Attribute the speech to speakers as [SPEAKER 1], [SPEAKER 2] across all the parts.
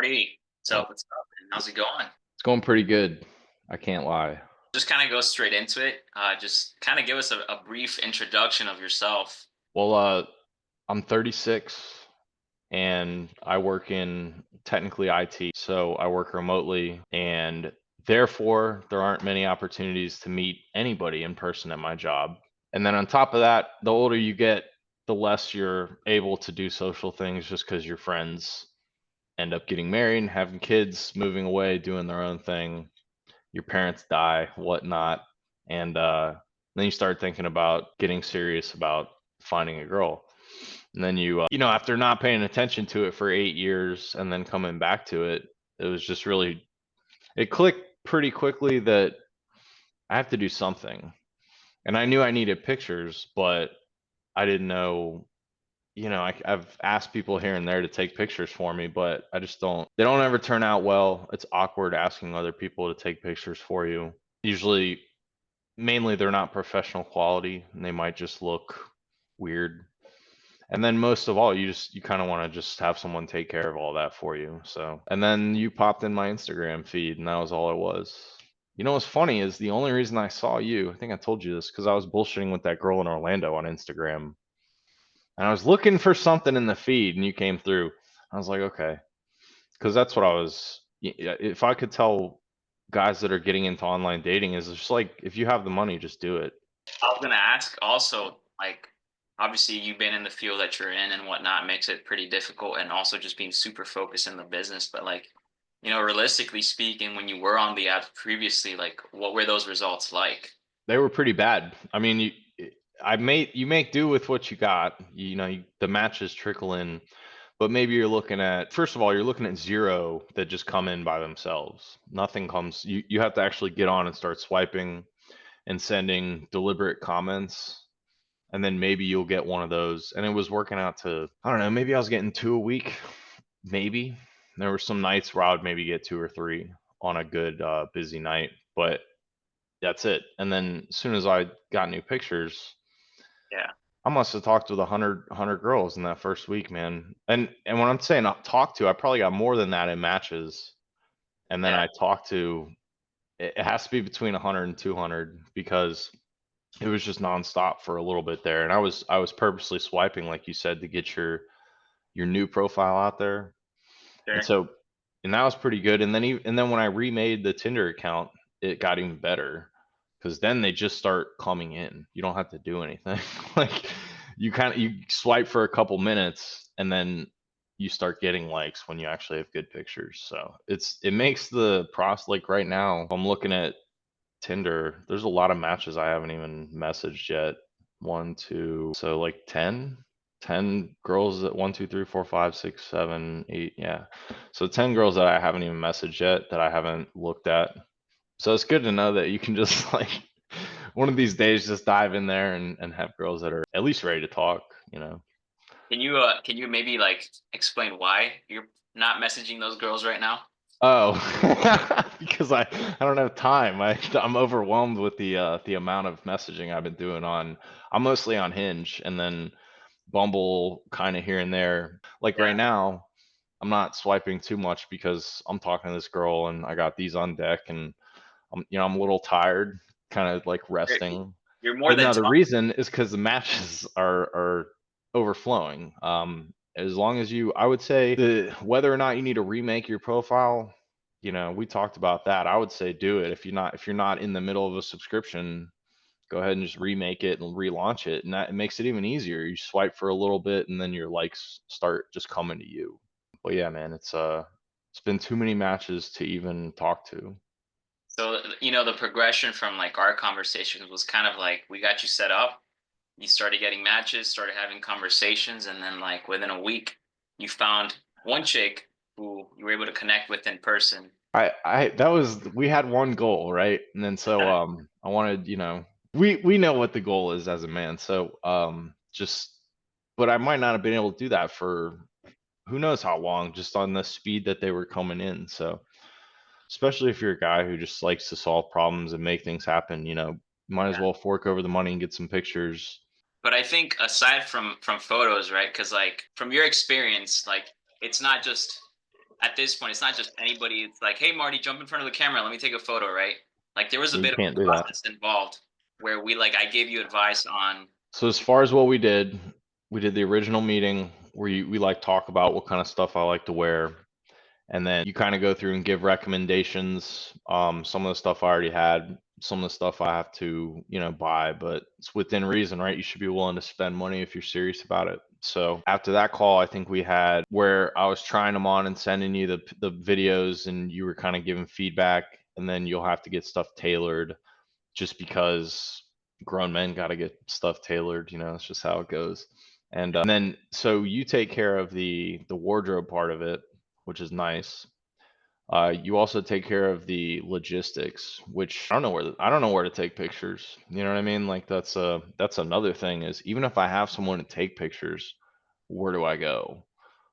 [SPEAKER 1] Marty. So
[SPEAKER 2] Oh,
[SPEAKER 1] what's up, man? How's it going?
[SPEAKER 2] it's going pretty good. I can't lie.
[SPEAKER 1] Just kind of go straight into it. Just kind of give us a brief introduction of yourself.
[SPEAKER 2] Well, I'm 36 and I work in technically IT. So I work remotely and therefore there aren't many opportunities to meet anybody in person at my job. And then on top of that, the older you get, the less you're able to do social things just because your friends end up getting married and having kids, moving away, doing their own thing. Your parents die, whatnot, and then you start thinking about getting serious about finding a girl. And then after not paying attention to it for 8 years and then coming back to it, it was just really, it clicked pretty quickly that I have to do something. And I knew I needed pictures, but I didn't know, I've asked people here and there to take pictures for me, but they don't ever turn out well. It's awkward asking other people to take pictures for you. Usually mainly they're not professional quality and they might just look weird. And then most of all, you kind of want to just have someone take care of all that for you. So, and then you popped in my Instagram feed and that was all it was. You know what's funny is the only reason I saw you, I think I told you this, because I was bullshitting with that girl in Orlando on Instagram. And I was looking for something in the feed and you came through. I was like, okay. Because that's what I was, if I could tell guys that are getting into online dating is just like, if you have the money, just do it.
[SPEAKER 1] I was gonna ask also, like, obviously you've been in the field that you're in and whatnot makes it pretty difficult, and also just being super focused in the business. But like, realistically speaking, when you were on the app previously, like, what were those results like?
[SPEAKER 2] They were pretty bad. I mean, you make do with what you got. The matches trickle in, but maybe you're looking at, first of all, you're looking at zero that just come in by themselves. Nothing comes. You have to actually get on and start swiping and sending deliberate comments, and then maybe you'll get one of those. And it was working out to, I don't know, maybe I was getting two a week, maybe. There were some nights where I would maybe get two or three on a good busy night, but that's it. And then as soon as I got new pictures,
[SPEAKER 1] Yeah.
[SPEAKER 2] I must have talked with 100 girls in that first week, man. And when I'm saying I talked to, I probably got more than that in matches. And then
[SPEAKER 1] Yeah.
[SPEAKER 2] I talked to, it has to be between 100 and 200 because it was just nonstop for a little bit there. And I was purposely swiping, like you said, to get your new profile out there. And
[SPEAKER 1] Sure.
[SPEAKER 2] so, and that was pretty good. And then when I remade the Tinder account, it got even better because then they just start coming in. You don't have to do anything. Like you swipe for a couple minutes and then you start getting likes when you actually have good pictures. So it makes the process, like right now, I'm looking at Tinder, there's a lot of matches I haven't even messaged yet. One, two, so like 10 girls that 1, 2, 3, 4, 5, 6, 7, 8. Yeah. So 10 girls that I haven't even messaged yet that I haven't looked at. So it's good to know that you can just like one of these days just dive in there and have girls that are at least ready to talk.
[SPEAKER 1] Can you maybe like explain why you're not messaging those girls right now?
[SPEAKER 2] Oh, because I don't have time. I'm overwhelmed with the amount of messaging I've been doing on. I'm mostly on Hinge and then Bumble kind of here and there. Like
[SPEAKER 1] Yeah.
[SPEAKER 2] right now, I'm not swiping too much because I'm talking to this girl and I got these on deck and I'm a little tired, kind of like
[SPEAKER 1] You're,
[SPEAKER 2] resting.
[SPEAKER 1] you're more
[SPEAKER 2] But
[SPEAKER 1] than
[SPEAKER 2] no, the
[SPEAKER 1] talking.
[SPEAKER 2] reason is because the matches are overflowing. As long as I would say whether or not you need to remake your profile, we talked about that. I would say do it if you're not in the middle of a subscription, go ahead and just remake it and relaunch it, and that it makes it even easier. You swipe for a little bit, and then your likes start just coming to you. But yeah, man, it's been too many matches to even talk to.
[SPEAKER 1] So, the progression from like our conversations was kind of like we got you set up, you started getting matches, started having conversations, and then like within a week, you found one chick who you were able to connect with in person.
[SPEAKER 2] I that was we had one goal, right? And then so I wanted, we know what the goal is as a man. So just but I might not have been able to do that for who knows how long, just on the speed that they were coming in. So especially if you're a guy who just likes to solve problems and make things happen, might as
[SPEAKER 1] Yeah.
[SPEAKER 2] well fork over the money and get some pictures.
[SPEAKER 1] But I think aside from photos, right? Because like from your experience, like it's not just at this point, it's not just anybody. It's like, hey, Marty, jump in front of the camera. Let me take a photo, right? Like there was a
[SPEAKER 2] You
[SPEAKER 1] bit of
[SPEAKER 2] can't
[SPEAKER 1] a
[SPEAKER 2] do that.
[SPEAKER 1] process involved where I gave you advice on.
[SPEAKER 2] So as far as what we did the original meeting where we like talk about what kind of stuff I like to wear. And then you kind of go through and give recommendations. Some of the stuff I already had, some of the stuff I have to, buy, but it's within reason, right? You should be willing to spend money if you're serious about it. So after that call, I think we had where I was trying them on and sending you the videos, and you were kind of giving feedback, and then you'll have to get stuff tailored, just because grown men got to get stuff tailored. It's just how it goes. And then so you take care of the wardrobe part of it, which is nice. You also take care of the logistics, which I don't know where to take pictures. You know what I mean? Like that's another thing, is even if I have someone to take pictures, where do I go?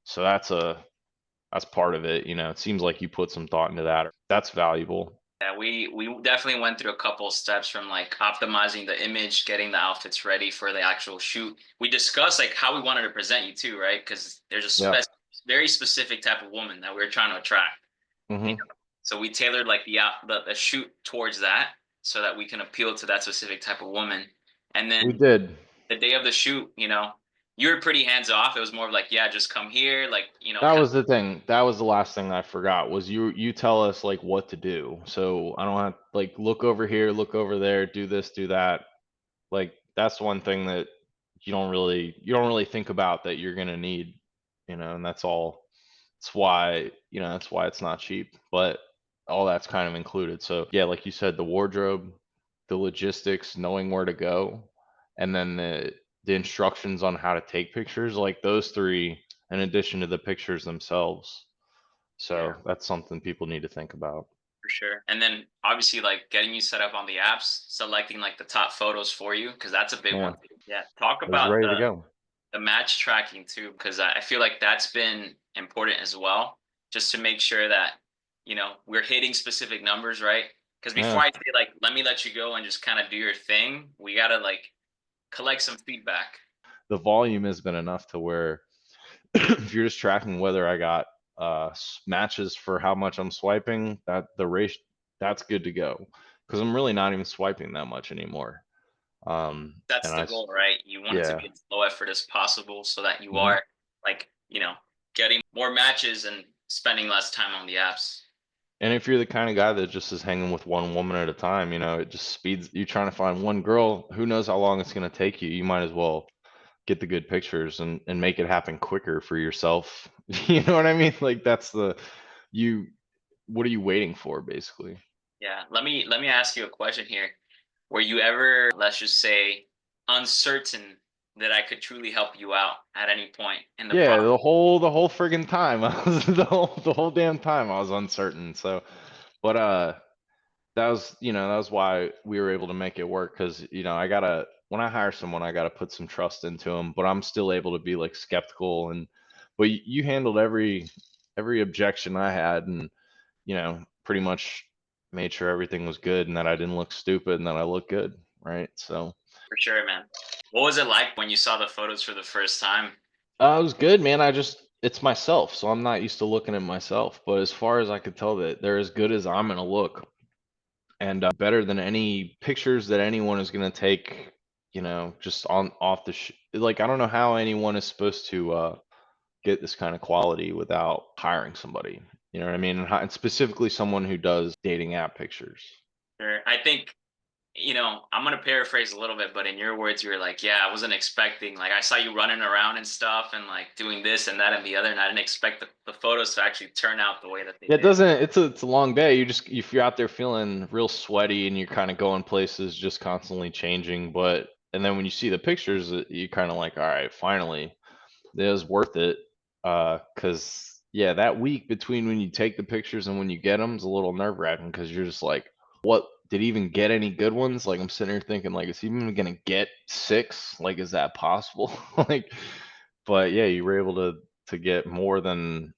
[SPEAKER 2] So that's part of it. It seems like you put some thought into that. That's valuable.
[SPEAKER 1] Yeah, we definitely went through a couple of steps from like optimizing the image, getting the outfits ready for the actual shoot. We discussed like how we wanted to present you too, right? Because there's a
[SPEAKER 2] Yeah.
[SPEAKER 1] very specific type of woman that we are trying to attract. You
[SPEAKER 2] Hmm.
[SPEAKER 1] know? So we tailored like the shoot towards that so that we can appeal to that specific type of woman. And
[SPEAKER 2] We
[SPEAKER 1] then
[SPEAKER 2] did.
[SPEAKER 1] the day of the shoot, you were pretty hands off. It was more of like, yeah, just come here, like,
[SPEAKER 2] That
[SPEAKER 1] kind
[SPEAKER 2] was the thing. That was the last thing I forgot, was you tell us like what to do. So I don't have like look over here, look over there, do this, do that. Like that's one thing that you don't really think about that you're gonna need, and that's all. That's why it's not cheap, but all that's kind of included. So yeah, like you said, the wardrobe, the logistics, knowing where to go, and then the instructions on how to take pictures, like those three, in addition to the pictures themselves.
[SPEAKER 1] yeah.
[SPEAKER 2] So that's something people need to think about.
[SPEAKER 1] For sure. And then obviously like getting you set up on the apps, selecting like the top photos for you, because that's a big
[SPEAKER 2] Yeah,
[SPEAKER 1] one too. Yeah. Talk
[SPEAKER 2] I was
[SPEAKER 1] about
[SPEAKER 2] ready to
[SPEAKER 1] the
[SPEAKER 2] go.
[SPEAKER 1] the match tracking too, because I feel like that's been important as well, just to make sure that, we're hitting specific numbers, right? Because before
[SPEAKER 2] Yeah,
[SPEAKER 1] I say like, let you go and just kind of do your thing, we gotta like collect some feedback.
[SPEAKER 2] the volume has been enough to where if you're just tracking whether I got matches for how much I'm swiping, that the ratio, that's good to go, because I'm really not even swiping that much anymore.
[SPEAKER 1] That's
[SPEAKER 2] And
[SPEAKER 1] the goal, right? You want it to
[SPEAKER 2] yeah.
[SPEAKER 1] be as low effort as possible so that you
[SPEAKER 2] Hmm.
[SPEAKER 1] are like, getting more matches and spending less time on the apps.
[SPEAKER 2] And if you're the kind of guy that just is hanging with one woman at a time, it just speeds. You trying to find one girl, who knows how long it's going to take you. You might as well get the good pictures and make it happen quicker for yourself. You know what I mean? Like that's you. What are you waiting for, basically?
[SPEAKER 1] Yeah. Let me ask you a question here. Were you ever, let's just say, uncertain that I could truly help you out at any point in the
[SPEAKER 2] Yeah,
[SPEAKER 1] process?
[SPEAKER 2] the whole friggin' time. I was the whole damn time I was uncertain. So, but that was why we were able to make it work, because I gotta, when I hire someone, I gotta put some trust into them, but I'm still able to be like skeptical. And but you handled every objection I had, and pretty much made sure everything was good, and that I didn't look stupid, and that I looked good, right? So
[SPEAKER 1] For sure, man. What was it like when you saw the photos for the first time?
[SPEAKER 2] it was good, man. It's myself, so I'm not used to looking at myself. But as far as I could tell, that they're as good as I'm gonna look, and better than any pictures that anyone is gonna take. Just on off like I don't know how anyone is supposed to get this kind of quality without hiring somebody. You know what I mean? And specifically someone who does dating app pictures.
[SPEAKER 1] Sure. I think, I'm gonna paraphrase a little bit, but in your words, you were like, "Yeah, I wasn't expecting. Like, I saw you running around and stuff, and like doing this and that and the other, and I didn't expect the photos to actually turn out the way that they
[SPEAKER 2] Yeah, it
[SPEAKER 1] did."
[SPEAKER 2] doesn't. It's a long day. If you're out there feeling real sweaty and you're kind of going places, just constantly changing. And then when you see the pictures, you kind of like, all right, finally, it was worth it. Cause yeah, that week between when you take the pictures and when you get them is a little nerve wracking, because you're just like, what, did he even get any good ones? Like I'm sitting here thinking, like, is he even gonna get 6? Like, is that possible? Like, but yeah, you were able to get more than,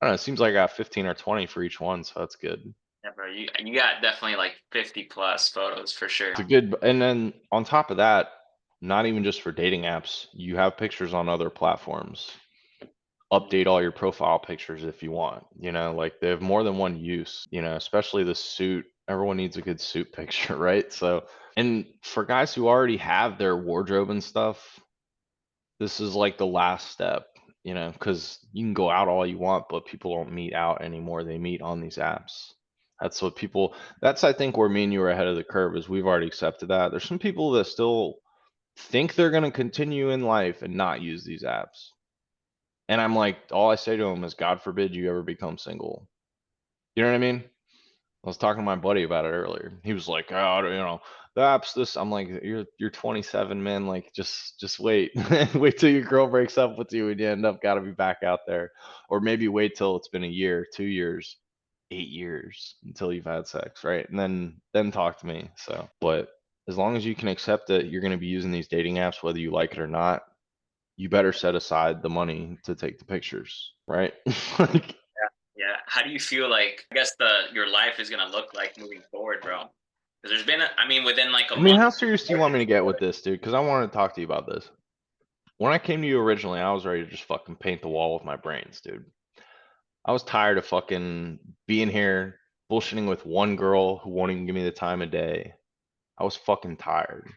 [SPEAKER 2] I don't know. It seems like I got 15 or 20 for each one, so that's good.
[SPEAKER 1] Yeah, bro. You got definitely like 50 plus photos for sure.
[SPEAKER 2] It's a good, and then on top of that, not even just for dating apps, you have pictures on other platforms. update all your profile pictures if you want, like they have more than one use, especially the suit. Everyone needs a good suit picture, right? So, and for guys who already have their wardrobe and stuff, this is like the last step, because you can go out all you want, but people don't meet out anymore. They meet on these apps. That's, I think, where me and you are ahead of the curve, is we've already accepted that. There's some people that still think they're going to continue in life and not use these apps. And I'm like, all I say to them is, God forbid you ever become single. You know what I mean? I was talking to my buddy about it earlier. He was like, "Oh, the app's this." I'm like, "You're 27, man. Like, just wait, wait till your girl breaks up with you and you end up gotta be back out there, or maybe wait till it's been a year, 2 years, 8 years until you've had sex, right? And then talk to me." So, but as long as you can accept that you're gonna be using these dating apps, whether you like it or not, you better set aside the money to take the pictures, right? Like,
[SPEAKER 1] Yeah. How do you feel like, I guess, your life is gonna look like moving forward, bro? Because there's been, I mean, within like a
[SPEAKER 2] I mean,
[SPEAKER 1] month.
[SPEAKER 2] how serious do you want me to get with this, dude? Because I wanted to talk to you about this. When I came to you originally, I was ready to just fucking paint the wall with my brains, dude. I was tired of fucking being here, bullshitting with one girl who won't even give me the time of day. I was fucking tired.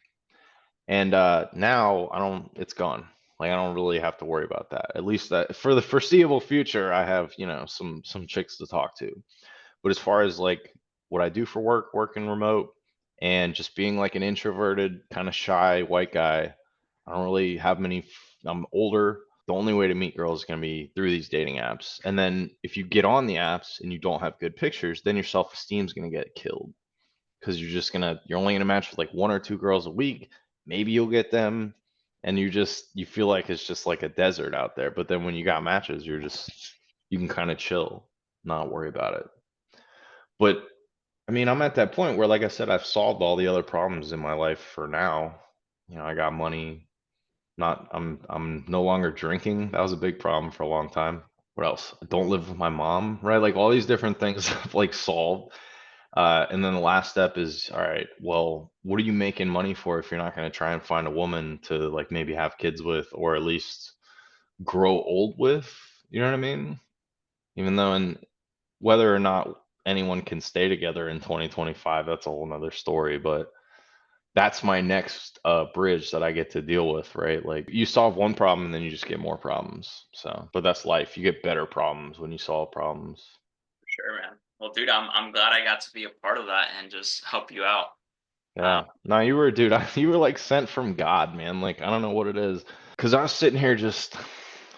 [SPEAKER 2] And now it's gone. Like, I don't really have to worry about that. At least that for the foreseeable future, I have, some chicks to talk to. But as far as like what I do for work, working remote, and just being like an introverted, kind of shy white guy, I don't really have many. I'm older. The only way to meet girls is going to be through these dating apps. And then if you get on the apps and you don't have good pictures, then your self esteem is going to get killed, because you're only going to match with like one or two girls a week. Maybe you'll get them, and you feel like it's just like a desert out there. But then when you got matches, you can kind of chill, not worry about it. But I mean, I'm at that point where, like I said, I've solved all the other problems in my life for now. I got money. Not, I'm no longer drinking. That was a big problem for a long time. What else? I don't live with my mom, right? Like all these different things I've like solved. And then the last step is, all right, well, what are you making money for if you're not going to try and find a woman to like maybe have kids with, or at least grow old with? You know what I mean? Even though, and whether or not anyone can stay together in 2025, that's a whole nother story. But that's my next bridge that I get to deal with, right? Like, you solve one problem and then you just get more problems. So, but that's life. You get better problems when you solve problems.
[SPEAKER 1] Sure, man. Well, dude, I'm glad I got to be a part of that and just help you out. Um,
[SPEAKER 2] Yeah. No, you were, dude. You were like sent from God, man. Like, I don't know what it is. Cause I was sitting here just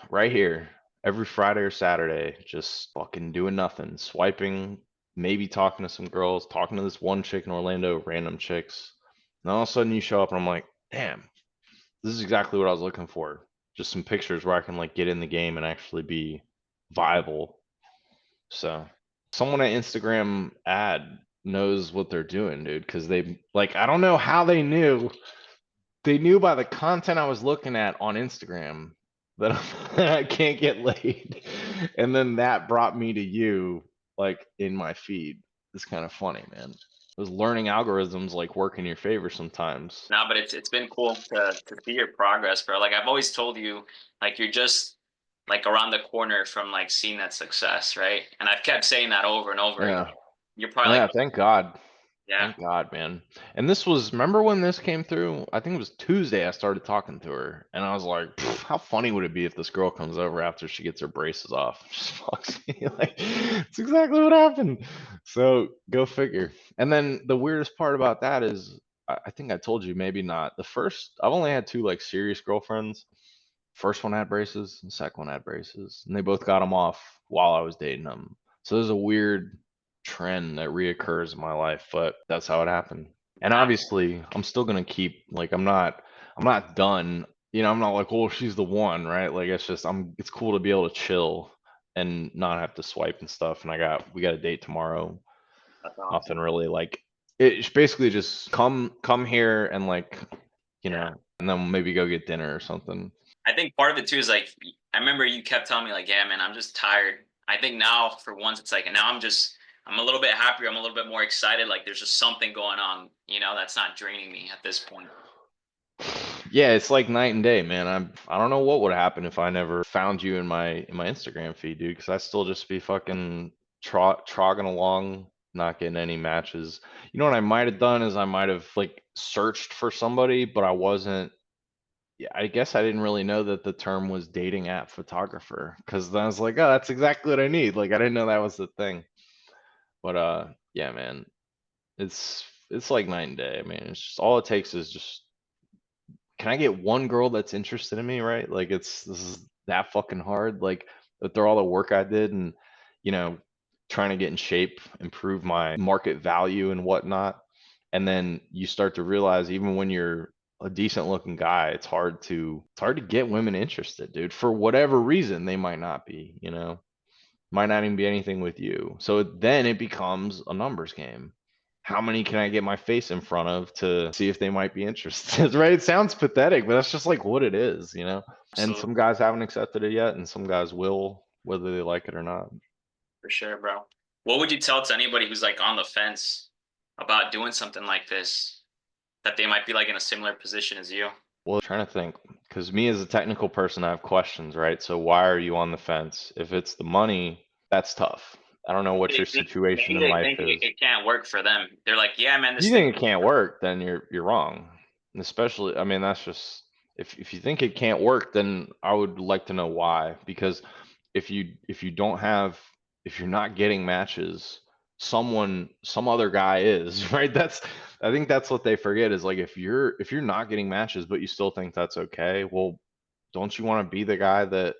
[SPEAKER 2] right here every Friday or Saturday, just fucking doing nothing, swiping, maybe talking to some girls, talking to this one chick in Orlando, random chicks. And all of a sudden you show up and I'm like, damn, this is exactly what I was looking for. Just some pictures where I can like get in the game and actually be viable. So someone at Instagram ad knows what they're doing, dude, because they like, I don't know how they knew. They knew by the content I was looking at on Instagram that I can't get laid. And then that brought me to you, like in my feed. It's kind of funny, man. Those learning algorithms like work in your favor sometimes.
[SPEAKER 1] no, but it's been cool to see your progress, bro. Like I've always told you, like you're just like around the corner from like seeing that success, right? And I've kept saying that over and over again.
[SPEAKER 2] Yeah.
[SPEAKER 1] You're probably
[SPEAKER 2] Yeah,
[SPEAKER 1] like,
[SPEAKER 2] thank God.
[SPEAKER 1] yeah,
[SPEAKER 2] Thank God, man. And this was, remember when this came through? I think it was Tuesday I started talking to her, and I was like, "Pff, how funny would it be if this girl comes over after she gets her braces off? Just fucks me." Like, it's exactly what happened. So go figure. And then the weirdest part about that is, I think I told you, maybe not. I've only had two like serious girlfriends. First one had braces, the second one had braces, and they both got them off while I was dating them. So there's a weird trend that reoccurs in my life, but that's how it happened. And
[SPEAKER 1] nah,
[SPEAKER 2] obviously, I'm still gonna keep like, I'm not done. I'm not like, oh, she's the one, right? Like, it's just, it's cool to be able to chill and not have to swipe and stuff. And we got a date tomorrow.
[SPEAKER 1] that's awesome.
[SPEAKER 2] Nothing really like, it's basically just come here and like,
[SPEAKER 1] Yeah.
[SPEAKER 2] and then maybe go get dinner or something.
[SPEAKER 1] I think part of it too is like I remember you kept telling me like, yeah, man, I'm just tired. I think now for once it's like, and now I'm a little bit happier. I'm a little bit more excited. Like there's just something going on, that's not draining me at this point.
[SPEAKER 2] Yeah, it's like night and day, man. I don't know what would happen if I never found you in my Instagram feed, dude, because I still just be fucking trogging along, not getting any matches. You know what I might have done is I might have like searched for somebody, but I wasn't. Yeah, I guess I didn't really know that the term was dating app photographer, because then I was like, oh, that's exactly what I need. Like I didn't know that was the thing. But yeah, man, it's like night and day. I mean, it's just all it takes is just, can I get one girl that's interested in me, right? Like this is that fucking hard. Like after all the work I did and you know, trying to get in shape, improve my market value and whatnot. And then you start to realize even when you're a decent looking guy, it's hard to get women interested, dude. For whatever reason, they might not be, might not even be anything with you. So then it becomes a numbers game. How many can I get my face in front of to see if they might be interested? Right? It sounds pathetic, but that's just like what it is. And
[SPEAKER 1] Absolutely,
[SPEAKER 2] some guys haven't accepted it yet, and some guys will, whether they like it or not.
[SPEAKER 1] for sure, bro. What would you tell to anybody who's like on the fence about doing something like this, that they might be like in a similar position as you?
[SPEAKER 2] Well, trying to think, because me as a technical person, I have questions, right? So why are you on the fence? If it's the money, that's tough. I don't know what your situation
[SPEAKER 1] Maybe
[SPEAKER 2] in
[SPEAKER 1] they
[SPEAKER 2] life
[SPEAKER 1] think
[SPEAKER 2] is.
[SPEAKER 1] it can't work for them. They're like, yeah, man,
[SPEAKER 2] If
[SPEAKER 1] this
[SPEAKER 2] you
[SPEAKER 1] thing.
[SPEAKER 2] think it can't work, then you're wrong. And especially, I mean, that's just, if you think it can't work, then I would like to know why. Because if you don't have, if you're not getting matches, some other guy is, right? I think that's what they forget is like if you're not getting matches, but you still think that's okay, well, don't you want to be the guy that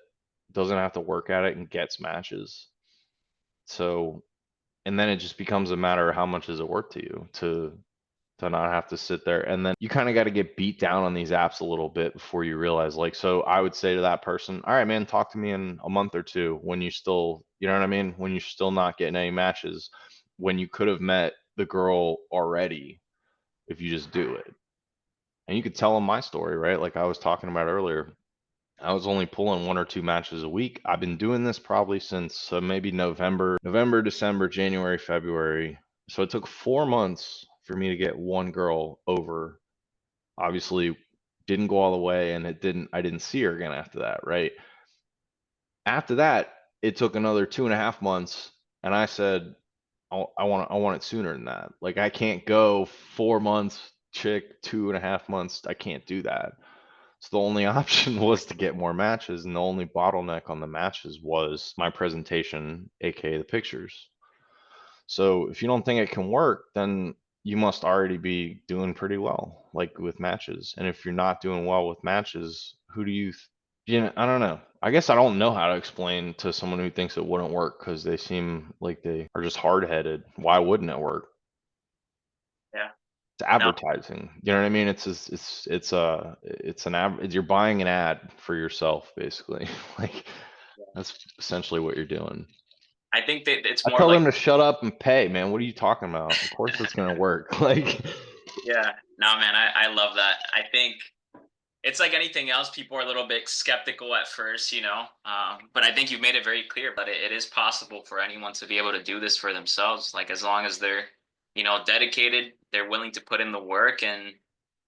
[SPEAKER 2] doesn't have to work at it and gets matches? So, and then it just becomes a matter of how much is it worth to you to not have to sit there. And then you kind of got to get beat down on these apps a little bit before you realize, like, so I would say to that person, all right, man, talk to me in a month or two when you still, you know what I mean? When you're still not getting any matches, when you could have met the girl already if you just do it. And you could tell them my story, right? Like I was talking about earlier. I was only pulling one or two matches a week. I've been doing this probably since maybe November, December, January, February. So it took 4 months for me to get one girl over. Obviously, didn't go all the way, and I didn't see her again after that, right? After that, it took another 2.5 months, and I said, I want it sooner than that. Like I can't go 4 months, chick, 2.5 months. I can't do that. So the only option was to get more matches, and the only bottleneck on the matches was my presentation, aka the pictures. So if you don't think it can work, then you must already be doing pretty well, like with matches. And if you're not doing well with matches, who do I don't know. I guess I don't know how to explain to someone who thinks it wouldn't work because they seem like they are just hard headed. Why wouldn't it work?
[SPEAKER 1] Yeah.
[SPEAKER 2] It's
[SPEAKER 1] No.
[SPEAKER 2] advertising. You know what I mean? You're buying an ad for yourself, basically. Like that's essentially what you're doing.
[SPEAKER 1] I think that it's
[SPEAKER 2] I
[SPEAKER 1] more
[SPEAKER 2] tell
[SPEAKER 1] like,
[SPEAKER 2] them to shut up and pay, man. What are you talking about? Of course it's gonna work. Like,
[SPEAKER 1] yeah, no, man, I love that. I think it's like anything else. People are a little bit skeptical at first, but I think you've made it very clear. But it is possible for anyone to be able to do this for themselves. Like as long as they're, dedicated, they're willing to put in the work and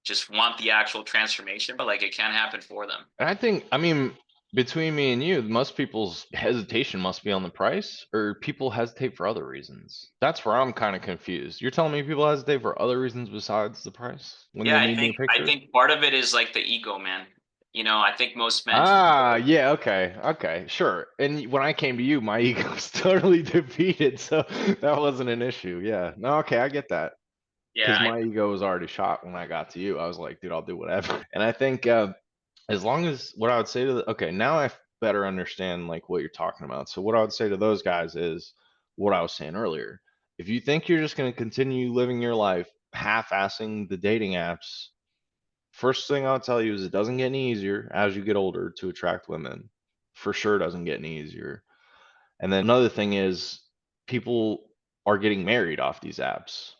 [SPEAKER 1] just want the actual transformation. But like it can happen for them.
[SPEAKER 2] and I mean, between me and you, most people's hesitation must be on the price, or people hesitate for other reasons. That's where I'm kind of confused. You're telling me people hesitate for other reasons besides the price when
[SPEAKER 1] Yeah,
[SPEAKER 2] they
[SPEAKER 1] I
[SPEAKER 2] need new
[SPEAKER 1] think I
[SPEAKER 2] pictures?
[SPEAKER 1] think part of it is like the ego, man. I think most men
[SPEAKER 2] Ah,
[SPEAKER 1] feel.
[SPEAKER 2] yeah, okay, sure. And when I came to you, my ego was totally defeated, so that wasn't an issue. Yeah, no, okay, I get that.
[SPEAKER 1] Yeah,
[SPEAKER 2] Because my ego was already shot when I got to you. I was like, dude, I'll do whatever. And I think as long as what I would say to okay, now I better understand like what you're talking about. So what I would say to those guys is what I was saying earlier. If you think you're just going to continue living your life half-assing the dating apps, first thing I'll tell you is it doesn't get any easier as you get older to attract women. For sure doesn't get any easier. And then another thing is people are getting married off these apps,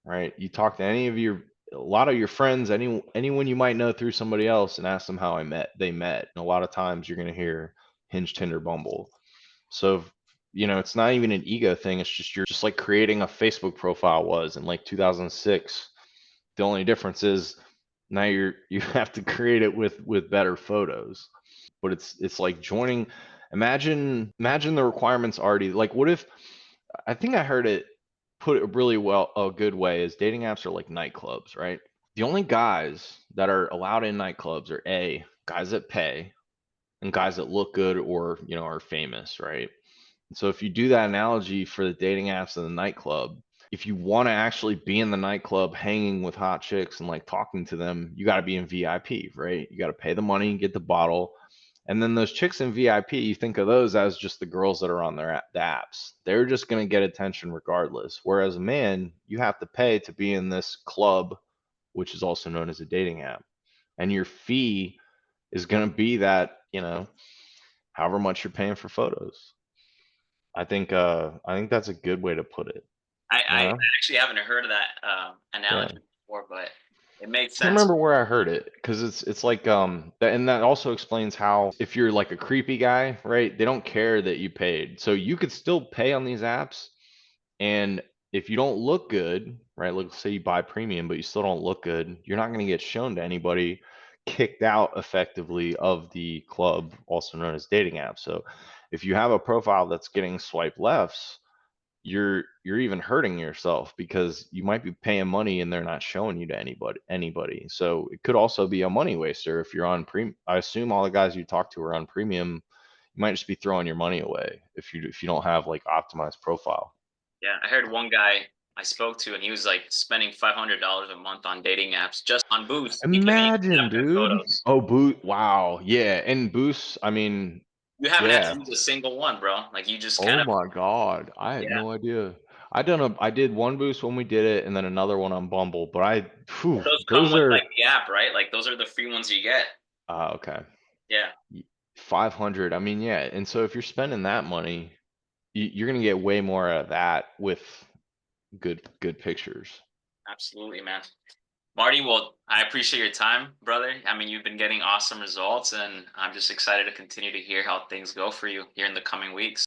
[SPEAKER 2] right? You talk to a lot of your friends, anyone you might know through somebody else and ask them how they met. And a lot of times you're going to hear Hinge, Tinder, Bumble. So, it's not even an ego thing. It's just you're just like creating a Facebook profile was in like 2006. The only difference is Now you have to create it with better photos. But it's like joining, imagine the requirements already, like, what if, I think I heard it put it really well, a good way is dating apps are like nightclubs, right? The only guys that are allowed in nightclubs are A, guys that pay, and guys that look good or, are famous, right? So if you do that analogy for the dating apps and the nightclub, if you want to actually be in the nightclub hanging with hot chicks and like talking to them, you got to be in VIP, right? You got to pay the money and get the bottle. And then those chicks in VIP, you think of those as just the girls that are on the apps. They're just going to get attention regardless. Whereas a man, you have to pay to be in this club, which is also known as a dating app. And your fee is going to be that, however much you're paying for photos. I think that's a good way to put it.
[SPEAKER 1] I
[SPEAKER 2] Yeah.
[SPEAKER 1] actually haven't heard of that
[SPEAKER 2] Yeah.
[SPEAKER 1] analogy before, but it makes
[SPEAKER 2] Can't
[SPEAKER 1] sense.
[SPEAKER 2] remember where I heard it because it's like and that also explains how if you're like a creepy guy, right? They don't care that you paid. So you could still pay on these apps, and if you don't look good, right? Let's say you buy premium but you still don't look good, you're not going to get shown to anybody, kicked out effectively of the club, also known as dating app. So if you have a profile that's getting swipe lefts, you're even hurting yourself because you might be paying money and they're not showing you to anybody. So it could also be a money waster if you're on premium. I assume all the guys you talk to are on premium. You might just be throwing your money away if you don't have like optimized profile.
[SPEAKER 1] Yeah, I heard one guy I spoke to, and he was like spending $500 a month on dating apps just on boost. He can't even
[SPEAKER 2] Imagine,
[SPEAKER 1] have good
[SPEAKER 2] dude.
[SPEAKER 1] photos.
[SPEAKER 2] Oh, wow. Yeah, and boosts, I mean,
[SPEAKER 1] You haven't had
[SPEAKER 2] yeah.
[SPEAKER 1] to use a single one, bro. Like you just kind
[SPEAKER 2] Oh
[SPEAKER 1] of
[SPEAKER 2] my God. I had
[SPEAKER 1] yeah.
[SPEAKER 2] no idea. I did one boost when we did it and then another one on Bumble, but
[SPEAKER 1] But those come
[SPEAKER 2] those
[SPEAKER 1] with like
[SPEAKER 2] are,
[SPEAKER 1] the app, right? Like those are the free ones you get.
[SPEAKER 2] okay.
[SPEAKER 1] Yeah,
[SPEAKER 2] 500. I mean, yeah. And so if you're spending that money, you're going to get way more out of that with good pictures.
[SPEAKER 1] absolutely, man. Marty, well, I appreciate your time, brother. I mean, you've been getting awesome results, and I'm just excited to continue to hear how things go for you here in the coming weeks.